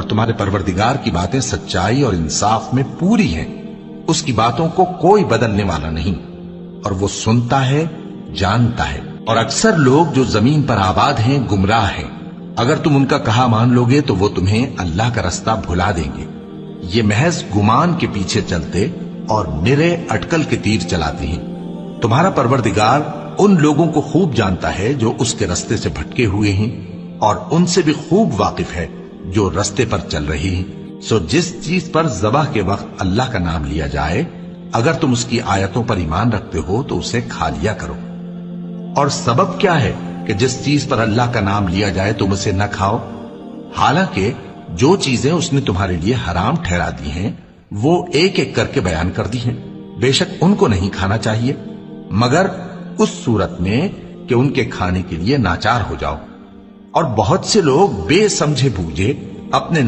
तुम्हारे परवरदिगार की बातें सच्चाई और इंसाफ में पूरी हैं। उसकी बातों को कोई बदलने वाला नहीं, और वो सुनता है, जानता है। और अक्सर लोग जो जमीन पर आबाद हैं गुमराह हैं। अगर तुम उनका कहा मान लोगे तो वो तुम्हें अल्लाह का रास्ता भुला देंगे। ये महज गुमान के पीछे चलते और निरे अटकल के तीर चलाते हैं। तुम्हारा परवरदिगार उन लोगों को खूब जानता है जो उसके रास्ते से भटके हुए हैं, और उनसे भी खूब वाकिफ है जो रास्ते पर चल रही हैं। सो जिस चीज पर ज़बह के वक्त अल्लाह का नाम लिया जाए, अगर तुम उसकी आयतों पर ईमान रखते हो तो उसे खा लिया करो। और सबब क्या है कि जिस चीज पर अल्लाह का नाम लिया जाए तुम उसे न खाओ? हालांकि जो चीजें उसने तुम्हारे लिए हराम ठहरा दी हैं वो एक एक करके बयान कर दी हैं। बेशक उनको नहीं खाना चाहिए मगर उस सूरत में कि उनके खाने के लिए नाचार हो जाओ। और बहुत से लोग बेसमझे बूझे अपने